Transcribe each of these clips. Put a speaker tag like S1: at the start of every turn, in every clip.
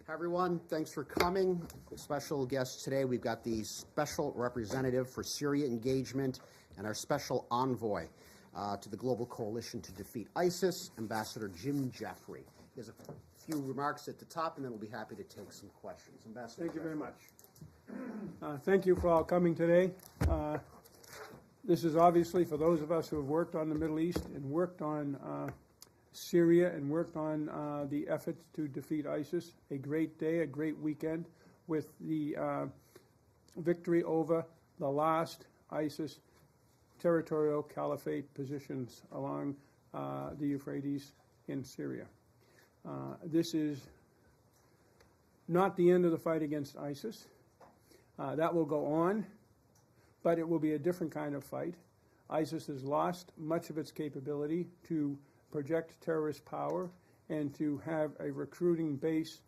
S1: Hi, everyone. Thanks for coming. Special guests today. We've got the special representative for Syria engagement and our special envoy to the Global Coalition to Defeat ISIS, Ambassador Jim Jeffrey. He has a few remarks at the top, and then we'll be happy to take some questions. Ambassador.
S2: Thank you very much. Thank you for all coming today. This is obviously for those of us who have worked on the Middle East and worked on Syria and worked on the efforts to defeat ISIS, a great day, a great weekend with the victory over the last ISIS territorial caliphate positions along the Euphrates in Syria. This is not the end of the fight against ISIS. That will go on, but it will be a different kind of fight. ISIS has lost much of its capability to project terrorist power and to have a recruiting base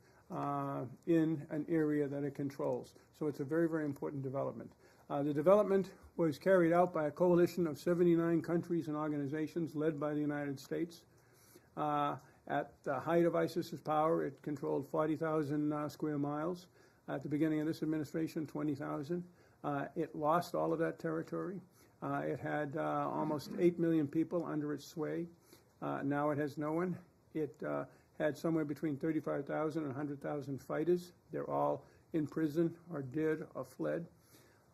S2: in an area that it controls. So it's a very, very important development. The development was carried out by a coalition of 79 countries and organizations led by the United States. At the height of ISIS's power, it controlled 40,000 square miles. At the beginning of this administration, 20,000. It lost all of that territory. It had almost 8 million people under its sway. Now it has no one. It had somewhere between 35,000 and 100,000 fighters. They're all in prison or dead or fled.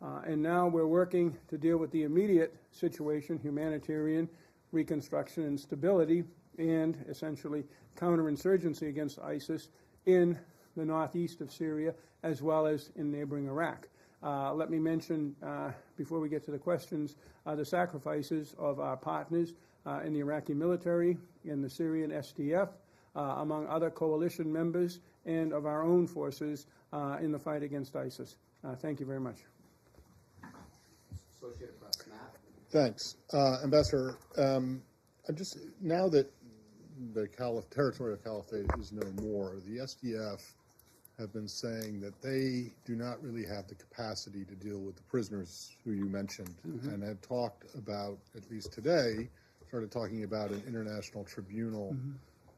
S2: And now we're working to deal with the immediate situation, humanitarian reconstruction and stability, and essentially counterinsurgency against ISIS in the northeast of Syria, as well as in neighboring Iraq. Let me mention, before we get to the questions, the sacrifices of our partners in the Iraqi military, in the Syrian SDF, among other coalition members, and of our own forces in the fight against ISIS. Thank you very much.
S1: Associated Press, Matt.
S3: Thanks. Ambassador, now that the territorial caliphate is no more, the SDF have been saying that they do not really have the capacity to deal with the prisoners who you mentioned, and have talked about, at least today, started talking about an international tribunal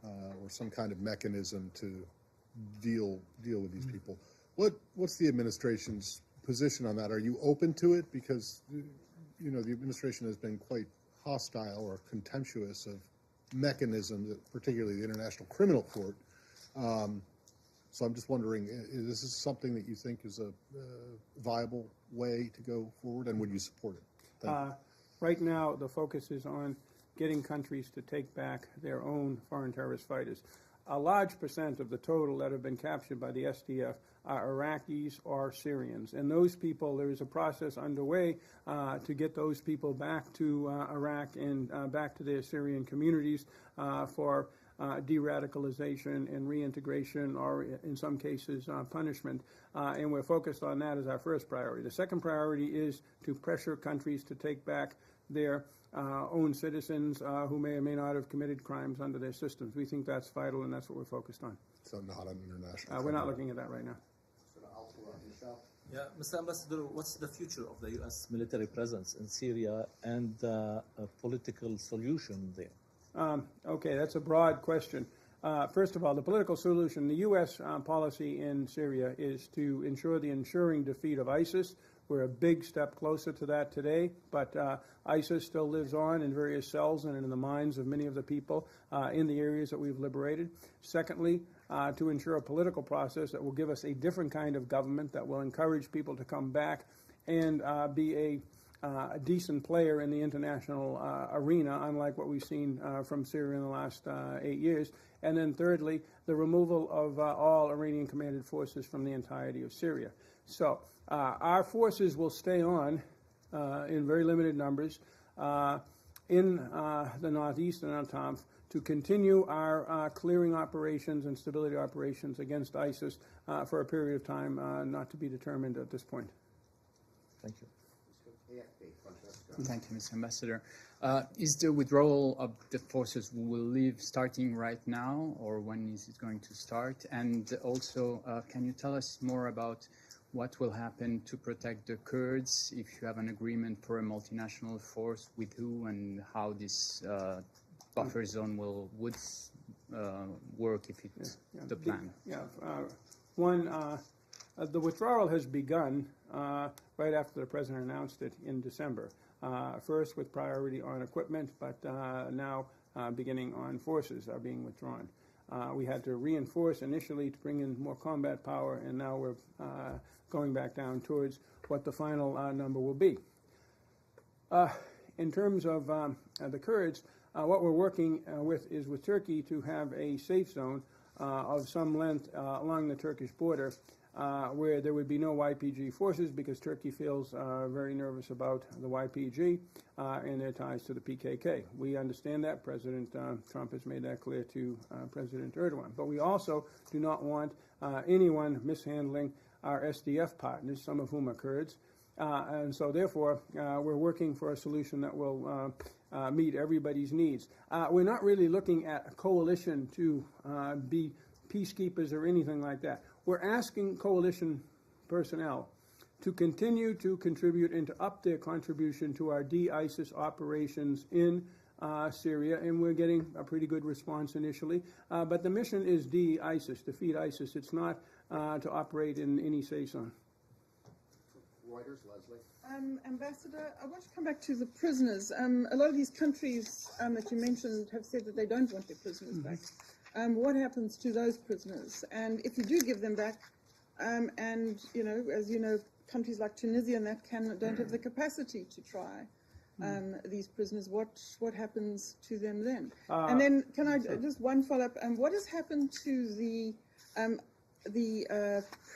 S3: or some kind of mechanism to deal with these people. What's the administration's position on that? Are you open to it? Because the administration has been quite hostile or contemptuous of mechanisms, particularly the International Criminal Court. So I'm just wondering, is this something that you think is a viable way to go forward, and would you support it?
S2: Right now, the focus is on getting countries to take back their own foreign terrorist fighters. A large percent of the total that have been captured by the SDF are Iraqis or Syrians. And those people, there is a process underway to get those people back to Iraq and back to their Syrian communities for de-radicalization and reintegration, or in some cases punishment, and we're focused on that as our first priority. The second priority is to pressure countries to take back their own citizens who may or may not have committed crimes under their systems. We think that's vital, and that's what we're focused on.
S3: So not an international.
S2: We're not looking at that right now.
S4: Yeah, Mr. Ambassador, what's the future of the U.S. military presence in Syria and a political solution there?
S2: Okay, that's a broad question. First of all, the political solution, the U.S. Policy in Syria is to ensure the ensuring defeat of ISIS. We're a big step closer to that today, but ISIS still lives on in various cells and in the minds of many of the people in the areas that we've liberated. Secondly, to ensure a political process that will give us a different kind of government that will encourage people to come back and be a decent player in the international arena, unlike what we've seen from Syria in the last 8 years. And then thirdly, the removal of all Iranian-commanded forces from the entirety of Syria. So our forces will stay on in very limited numbers in the northeast and on Tomsk to continue our clearing operations and stability operations against ISIS for a period of time not to be determined at this point.
S4: Thank you.
S5: Thank you, Mr. Ambassador. Is the withdrawal of the forces will leave starting right now, or when is it going to start? And also, can you tell us more about what will happen to protect the Kurds if you have an agreement for a multinational force with who, and how this buffer zone would work if it's the plan?
S2: The withdrawal has begun right after the president announced it in December. First with priority on equipment, but now beginning on forces are being withdrawn. We had to reinforce initially to bring in more combat power, and now we're going back down towards what the final number will be. In terms of the Kurds, what we're working with is with Turkey to have a safe zone of some length along the Turkish border where there would be no YPG forces, because Turkey feels very nervous about the YPG and their ties to the PKK. We understand that. President Trump has made that clear to President Erdogan. But we also do not want anyone mishandling our SDF partners, some of whom are Kurds. And so, therefore, we're working for a solution that will meet everybody's needs. We're not really looking at a coalition to be peacekeepers or anything like that. We're asking coalition personnel to continue to contribute and to up their contribution to our de-ISIS operations in Syria, and we're getting a pretty good response initially. But the mission is de-ISIS, defeat ISIS. It's not to operate in any safe zone.
S1: Reuters, Leslie.
S6: Ambassador, I want to come back to the prisoners. A lot of these countries that you mentioned have said that they don't want their prisoners back. What happens to those prisoners? And if you do give them back, and as you know, countries like Tunisia and that don't have the capacity to try these prisoners, what happens to them then? And then, can I just one follow up? What has happened to the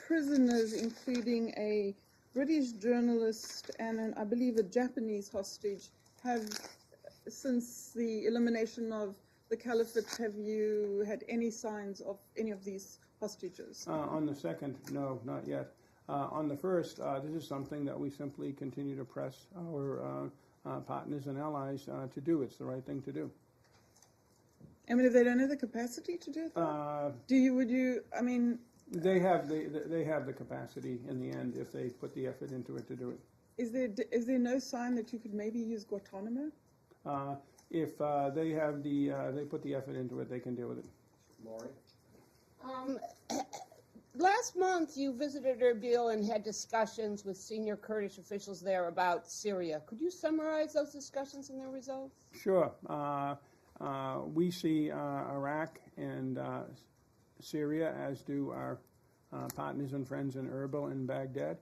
S6: prisoners, including a British journalist and I believe a Japanese hostage? Since the elimination of the caliphate, have you had any signs of any of these hostages?
S2: On the second, no, not yet. On the first, this is something that we simply continue to press our partners and allies to do. It's the right thing to do.
S6: I mean, if they don't have the capacity to do it,
S2: They have the capacity in the end if they put the effort into it to do it.
S6: Is there no sign that you could maybe use Guantanamo?
S2: If they put the effort into it, they can deal with it.
S1: Laurie?
S7: Last month, you visited Erbil and had discussions with senior Kurdish officials there about Syria. Could you summarize those discussions and their results?
S2: Sure. We see Iraq and Syria, as do our partners and friends in Erbil and Baghdad,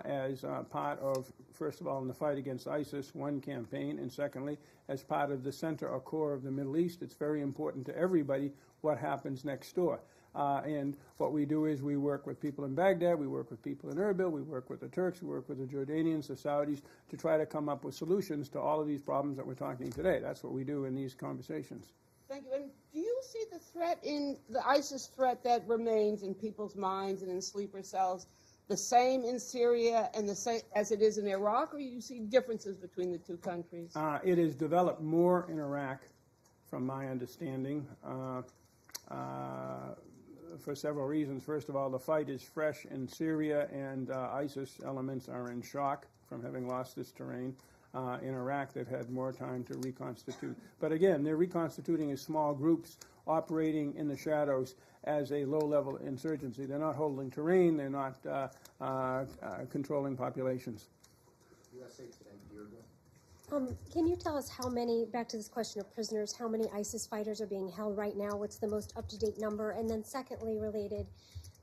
S2: as part of, first of all, in the fight against ISIS, one campaign, and secondly, as part of the center or core of the Middle East. It's very important to everybody what happens next door. And what we do is we work with people in Baghdad, we work with people in Erbil, we work with the Turks, we work with the Jordanians, the Saudis, to try to come up with solutions to all of these problems that we're talking today. That's what we do in these conversations.
S7: Thank you. And do you see the threat in the ISIS threat that remains in people's minds and in sleeper cells the same in Syria and the same as it is in Iraq, or do you see differences between the two countries?
S2: It has developed more in Iraq, from my understanding, for several reasons. First of all, the fight is fresh in Syria, and ISIS elements are in shock from having lost this terrain. In Iraq, they've had more time to reconstitute. But again, they're reconstituting as small groups operating in the shadows as a low-level insurgency. They're not holding terrain. They're not controlling populations.
S1: USA Today, Deirdre.
S8: Can you tell us how many, back to this question of prisoners, how many ISIS fighters are being held right now? What's the most up-to-date number? And then secondly, related,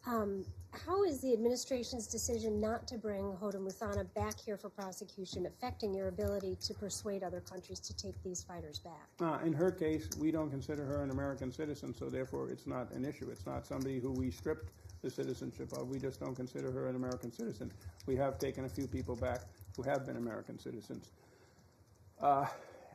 S8: how is the administration's decision not to bring Hoda Muthana back here for prosecution affecting your ability to persuade other countries to take these fighters back?
S2: In her case, we don't consider her an American citizen, so therefore it's not an issue. It's not somebody who we stripped the citizenship of. We just don't consider her an American citizen. We have taken a few people back who have been American citizens.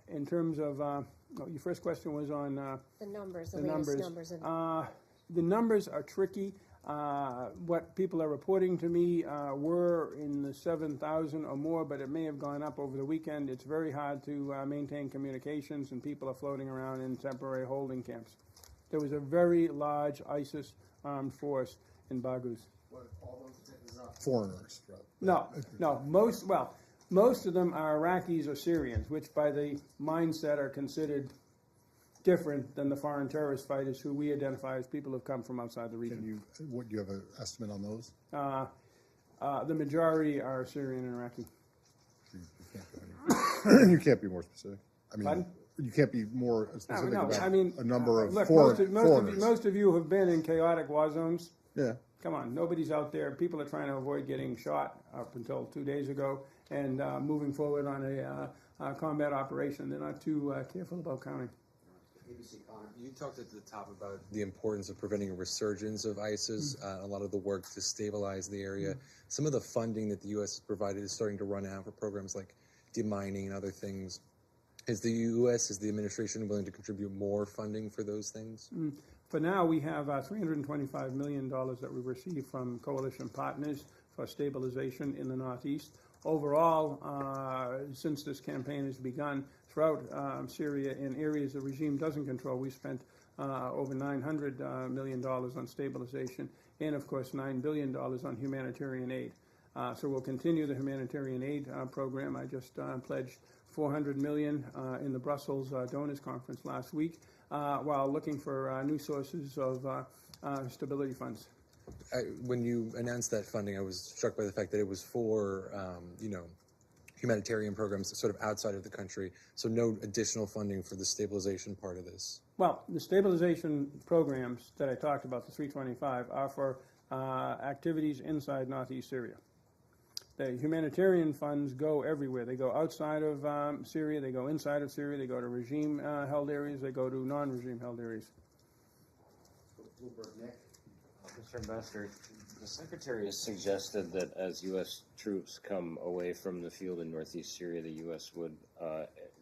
S2: In terms of, your first question was on
S8: The numbers, the
S2: the
S8: latest
S2: numbers.
S8: numbers.
S2: The numbers are tricky. What people are reporting to me were in the 7,000 or more, but it may have gone up over the weekend. It's very hard to maintain communications, and people are floating around in temporary holding camps. There was a very large ISIS armed force in Baghouz.
S3: All those are not foreigners, right?
S2: No, most of them are Iraqis or Syrians, which by the mindset are considered different than the foreign terrorist fighters who we identify as people who have come from outside the region.
S3: Do you have an estimate on those?
S2: The majority are Syrian and Iraqi.
S3: You can't be more specific. I mean,
S2: Pardon?
S3: you can't be more specific about
S2: I mean,
S3: a number of
S2: look,
S3: foreigners.
S2: most of you have been in chaotic war zones.
S3: Yeah.
S2: Come on, nobody's out there. People are trying to avoid getting shot up until 2 days ago, and moving forward on a combat operation. They're not too careful about counting.
S9: You talked at the top about the importance of preventing a resurgence of ISIS, a lot of the work to stabilize the area. Some of the funding that the U.S. has provided is starting to run out for programs like demining and other things. Is the U.S., is the administration willing to contribute more funding for those things?
S2: For now, we have $325 million that we received from coalition partners for stabilization in the Northeast. Overall, since this campaign has begun, throughout Syria, in areas the regime doesn't control, we spent over $900 million on stabilization and, of course, $9 billion on humanitarian aid. So we'll continue the humanitarian aid program. I just pledged $400 million in the Brussels Donors Conference last week, while looking for new sources of stability funds.
S9: When you announced that funding, I was struck by the fact that it was for, humanitarian programs sort of outside of the country, so no additional funding for the stabilization part of this.
S2: Well, the stabilization programs that I talked about, the 325, are for activities inside northeast Syria. The humanitarian funds go everywhere. They go outside of Syria, they go inside of Syria, they go to regime-held areas, they go to non-regime-held areas.
S1: Bloomberg, Nick.
S10: Mr. Ambassador, the Secretary has suggested that as U.S. troops come away from the field in northeast Syria, the U.S. would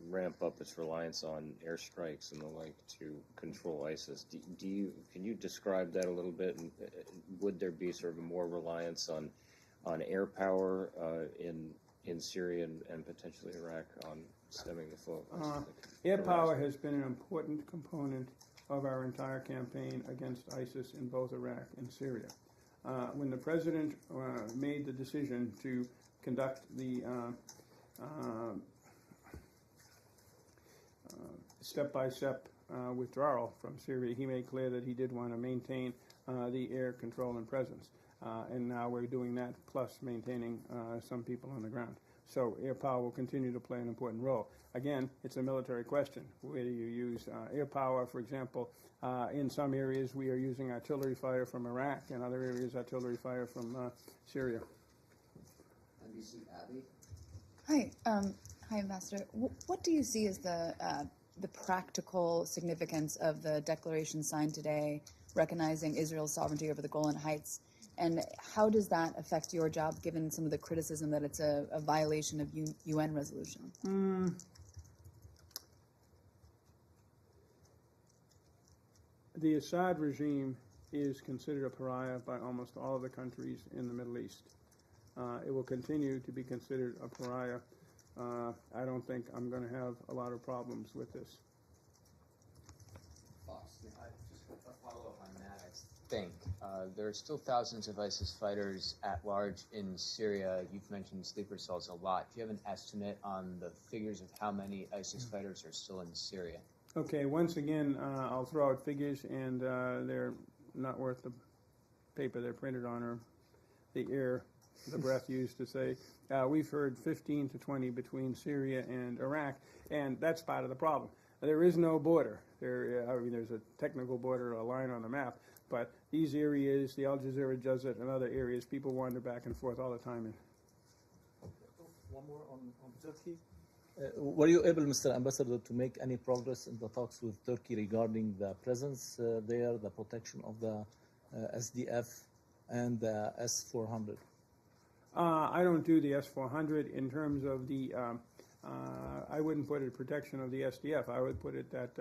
S10: ramp up its reliance on airstrikes and the like to control ISIS. Can you describe that a little bit? And would there be sort of more reliance on air power in Syria and potentially Iraq on stemming the flow of ISIS?
S2: Air power has been an important component of our entire campaign against ISIS in both Iraq and Syria. When the President made the decision to conduct the step-by-step withdrawal from Syria, he made clear that he did want to maintain the air control and presence. And now we're doing that, plus maintaining some people on the ground. So air power will continue to play an important role. Again, it's a military question. Where do you use air power? For example, in some areas we are using artillery fire from Iraq, and other areas artillery fire from Syria.
S1: NBC, Abby.
S11: Hi, Ambassador. What do you see as the practical significance of the declaration signed today, recognizing Israel's sovereignty over the Golan Heights? And how does that affect your job, given some of the criticism that it's a violation of UN resolution?
S2: The Assad regime is considered a pariah by almost all of the countries in the Middle East. It will continue to be considered a pariah. I don't think I'm going to have a lot of problems with this.
S12: Just a follow-up on that, I think. There are still thousands of ISIS fighters at large in Syria. You've mentioned sleeper cells a lot. Do you have an estimate on the figures of how many ISIS fighters are still in Syria?
S2: Okay, once again, I'll throw out figures, and they're not worth the paper they're printed on or the air, the breath used to say. We've heard 15 to 20 between Syria and Iraq, and that's part of the problem. There is no border. There's a technical border, a line on the map, but these areas, the Al Jazeera Desert and other areas, people wander back and forth all the time in.
S4: One more on Turkey. Were you able, Mr. Ambassador, to make any progress in the talks with Turkey regarding the presence there, the protection of the SDF and the S-400?
S2: I don't do the S-400 in terms of the, I wouldn't put it protection of the SDF. I would put it that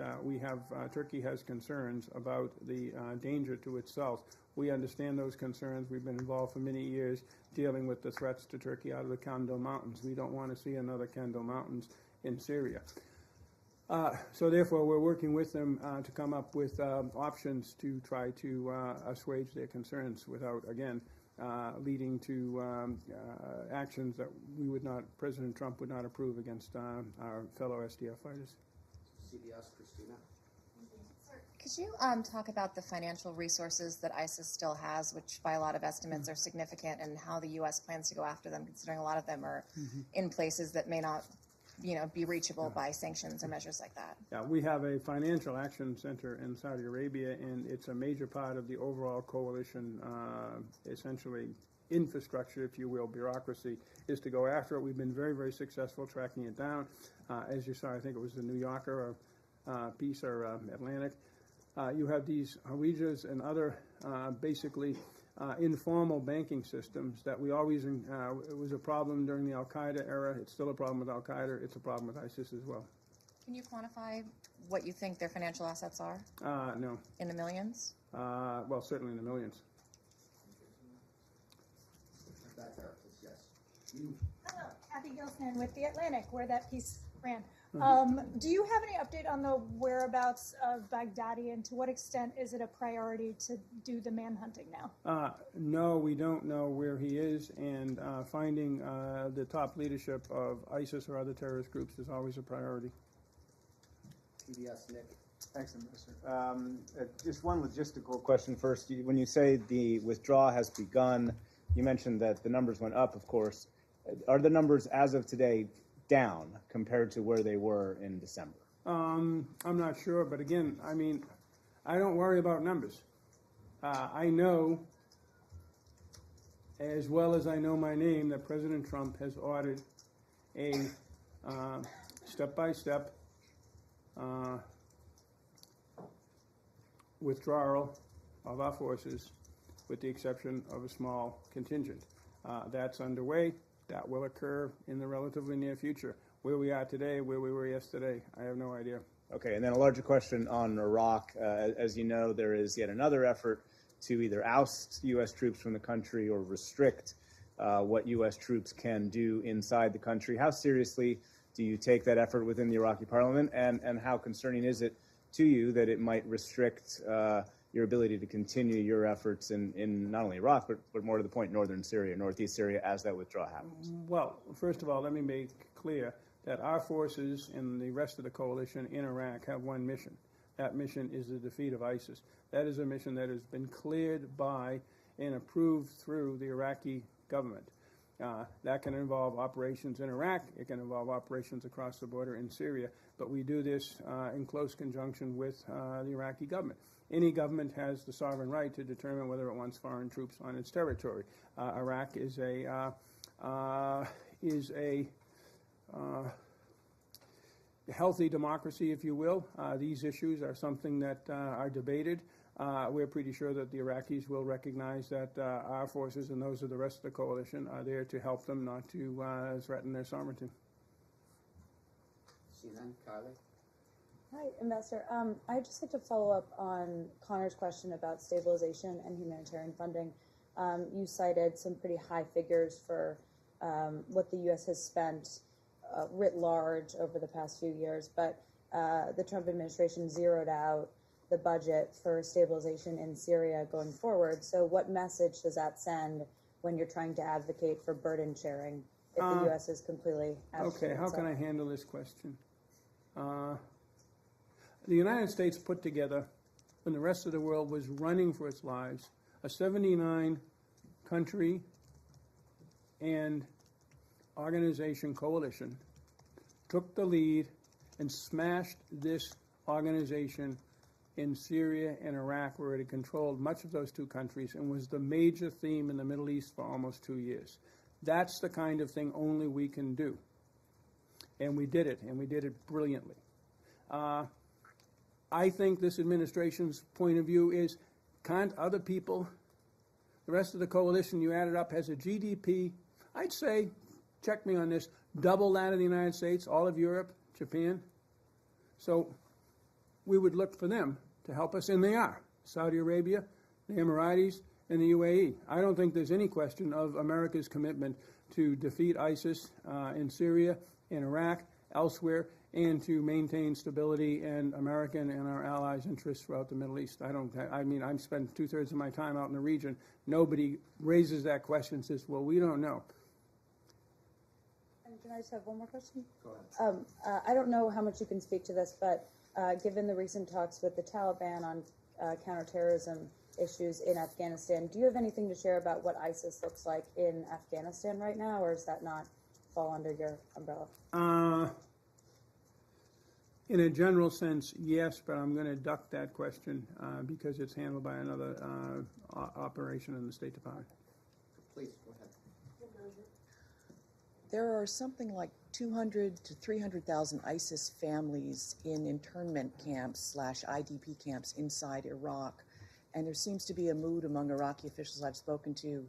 S2: Turkey has concerns about the danger to itself. We understand those concerns. We've been involved for many years dealing with the threats to Turkey out of the Kandil Mountains. We don't want to see another Kandil Mountains in Syria. So therefore, we're working with them to come up with options to try to assuage their concerns without, again, leading to actions that President Trump would not approve against our fellow SDF fighters.
S1: CBS, Christina.
S13: Could you talk about the financial resources that ISIS still has, which by a lot of estimates are significant, and how the U.S. plans to go after them, considering a lot of them are in places that may not, be reachable by sanctions or measures like that?
S2: Yeah, we have a financial action center in Saudi Arabia, and it's a major part of the overall coalition, essentially infrastructure, if you will, bureaucracy, is to go after it. We've been very, very successful tracking it down. As you saw, I think it was the New Yorker piece or Atlantic. You have these Hawijahs and other basically informal banking systems that we always, it was a problem during the Al-Qaeda era. It's still a problem with Al-Qaeda. It's a problem with ISIS as well.
S13: Can you quantify what you think their financial assets are?
S2: No.
S13: In the millions?
S2: Well, certainly in the millions.
S1: Back there, yes.
S14: Hello, Kathy Gilsman with The Atlantic, where that piece ran. Do you have any update on the whereabouts of Baghdadi, and to what extent is it a priority to do the manhunting now?
S2: No, we don't know where he is, and finding the top leadership of ISIS or other terrorist groups is always a priority.
S1: PBS, Nick.
S15: Thanks, Ambassador. Just one logistical question first. When you say the withdrawal has begun, you mentioned that the numbers went up, of course. Are the numbers as of today down compared to where they were in December?
S2: I'm not sure, but again, I mean, I don't worry about numbers. I know, as well as I know my name, that President Trump has ordered a step-by-step withdrawal of our forces, with the exception of a small contingent. That's underway. That will occur in the relatively near future. Where we are today, where we were yesterday, I have no idea.
S15: Okay, and then a larger question on Iraq. As you know, there is yet another effort to either oust U.S. troops from the country or restrict what U.S. troops can do inside the country. How seriously do you take that effort within the Iraqi parliament, and how concerning is it to you that it might restrict your ability to continue your efforts in not only Iraq, but more to the point, northern Syria, northeast Syria, as that withdrawal happens?
S2: Well, first of all, let me make clear that our forces and the rest of the coalition in Iraq have one mission. That mission is the defeat of ISIS. That is a mission that has been cleared by and approved through the Iraqi government. That can involve operations in Iraq. It can involve operations across the border in Syria. But we do this in close conjunction with the Iraqi government. Any government has the sovereign right to determine whether it wants foreign troops on its territory. Iraq is a healthy democracy, if you will. These issues are something that are debated. We're pretty sure that the Iraqis will recognize that our forces and those of the rest of the coalition are there to help them, not to threaten their sovereignty.
S1: CNN, Kylie.
S16: Hi, Ambassador. I'd just like to follow up on Connor's question about stabilization and humanitarian funding. You cited some pretty high figures for what the U.S. has spent writ large over the past few years, but the Trump administration zeroed out the budget for stabilization in Syria going forward. So what message does that send when you're trying to advocate for burden sharing if the U.S. is completely absent?
S2: Okay, how can I handle this question? The United States put together, when the rest of the world was running for its lives, a 79-country and organization coalition, took the lead and smashed this organization in Syria and Iraq, where it had controlled much of those two countries and was the major theme in the Middle East for almost 2 years. That's the kind of thing only we can do. And we did it, and we did it brilliantly. I think this administration's point of view is, can't other people, the rest of the coalition, you add it up, has a GDP, I'd say, check me on this, double that of the United States, all of Europe, Japan. So we would look for them to help us, and they are. Saudi Arabia, the Emiratis, and the UAE. I don't think there's any question of America's commitment to defeat ISIS in Syria, in Iraq, elsewhere, and to maintain stability and American and our allies' interests throughout the Middle East. I've spent 2/3 of my time out in the region. Nobody raises that question and says, well, we don't know.
S16: And can I just have one more question?
S1: Go ahead.
S16: I don't know how much you can speak to this, but given the recent talks with the Taliban on counterterrorism issues in Afghanistan, do you have anything to share about what ISIS looks like in Afghanistan right now, or does that not fall under your umbrella?
S2: In a general sense, yes, but I'm going to duck that question because it's handled by another operation in the State Department.
S1: Please, go ahead.
S17: There are something like 200 to 300,000 ISIS families in internment camps / IDP camps inside Iraq. And there seems to be a mood among Iraqi officials I've spoken to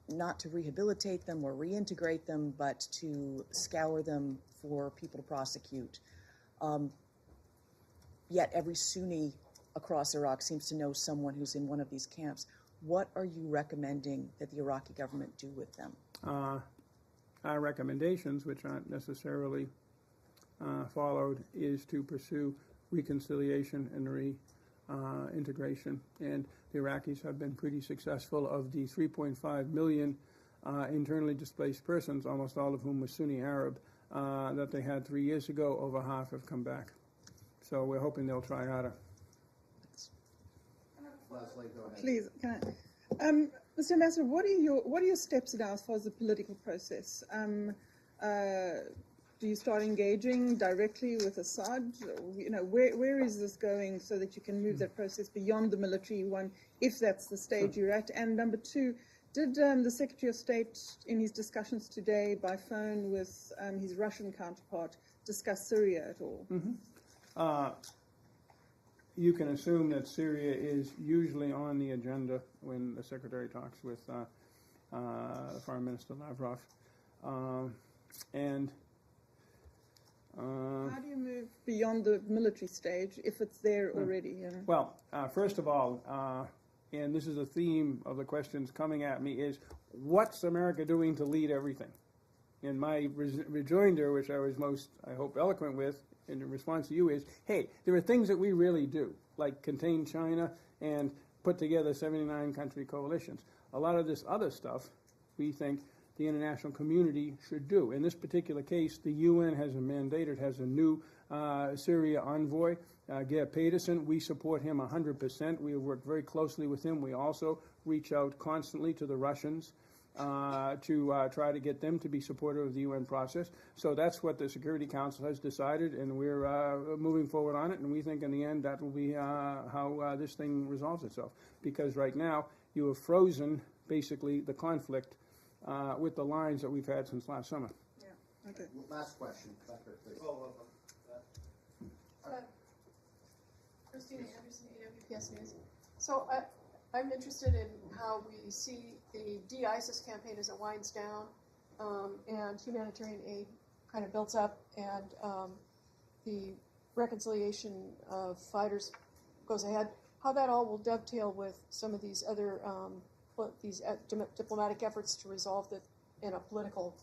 S17: not to rehabilitate them or reintegrate them, but to scour them for people to prosecute. Yet every Sunni across Iraq seems to know someone who's in one of these camps. What are you recommending that the Iraqi government do with them?
S2: Our recommendations, which aren't necessarily followed, is to pursue reconciliation and reintegration. And the Iraqis have been pretty successful. Of the 3.5 million internally displaced persons, almost all of whom were Sunni Arab, that they had 3 years ago, over half have come back. So we're hoping they'll try harder.
S1: Leslie, go ahead.
S6: Please, can I? Mr. Ambassador, what are your steps now as far as the political process? Do you start engaging directly with Assad? You know, where is this going so that you can move that process beyond the military one, if that's the stage you're at? And number two, did the Secretary of State, in his discussions today by phone with his Russian counterpart, discuss Syria at all?
S2: You can assume that Syria is usually on the agenda when the Secretary talks with Foreign Minister Lavrov.
S6: How do you move beyond the military stage if it's there already? You know?
S2: Well, first of all, and this is a theme of the questions coming at me, is what's America doing to lead everything? And my rejoinder, which I was most, I hope, eloquent with in response to you is, hey, there are things that we really do, like contain China and put together 79-country coalitions. A lot of this other stuff we think the international community should do. In this particular case, the UN has a mandate. It has a new Syria envoy, Geir Pedersen. We support him 100%. We work very closely with him. We also reach out constantly to the Russians to try to get them to be supportive of the UN process. So that's what the Security Council has decided, and we're moving forward on it, and we think in the end that will be how this thing resolves itself. Because right now, you have frozen, basically, the conflict with the lines that we've had since last summer.
S6: Yeah. Okay.
S1: Last question. Becker, please.
S18: Christina Anderson, AWPS News. So I'm interested in how we see the de-ISIS campaign as it winds down and humanitarian aid kind of builds up and the reconciliation of fighters goes ahead, how that all will dovetail with some of these other diplomatic efforts to resolve it in a political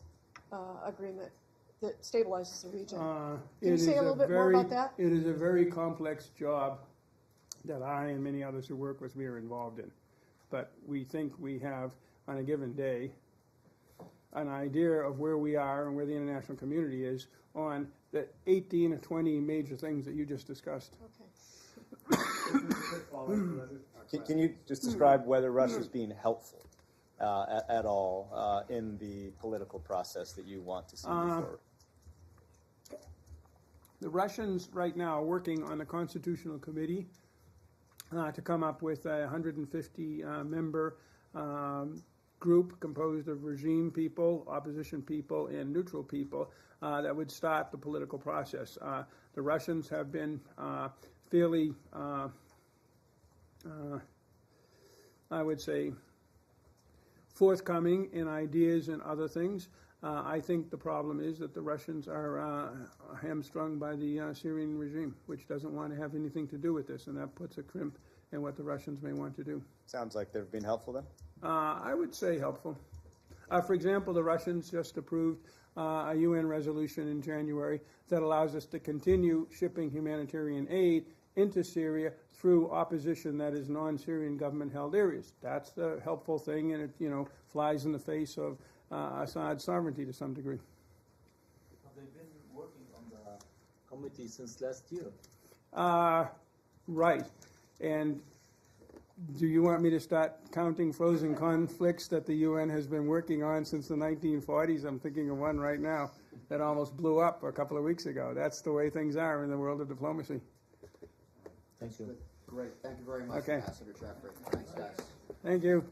S18: agreement that stabilizes the region. Can you say a little bit more about that?
S2: It is a very complex job that I and many others who work with me are involved in. But we think we have, on a given day, an idea of where we are and where the international community is on the 18 or 20 major things that you just discussed.
S18: Okay.
S15: Can you just describe whether Russia is being helpful at all in the political process that you want to see move forward?
S2: The Russians right now are working on a constitutional committee to come up with a 150-member group composed of regime people, opposition people, and neutral people that would start the political process. The Russians have been fairly, I would say, forthcoming in ideas and other things. I think the problem is that the Russians are hamstrung by the Syrian regime, which doesn't want to have anything to do with this, and that puts a crimp in what the Russians may want to do.
S15: Sounds like they've been helpful then?
S2: I would say helpful. For example, the Russians just approved a UN resolution in January that allows us to continue shipping humanitarian aid into Syria through opposition that is non-Syrian government-held areas. That's the helpful thing, and it flies in the face of Assad's sovereignty to some degree.
S4: They've been working on the committee since last year.
S2: Right. And do you want me to start counting frozen conflicts that the UN has been working on since the 1940s? I'm thinking of one right now that almost blew up a couple of weeks ago. That's the way things are in the world of diplomacy.
S4: Thank you.
S1: Great. Thank you very much,
S2: Okay.
S1: Ambassador Jeffrey. Thanks, guys.
S2: Thank you.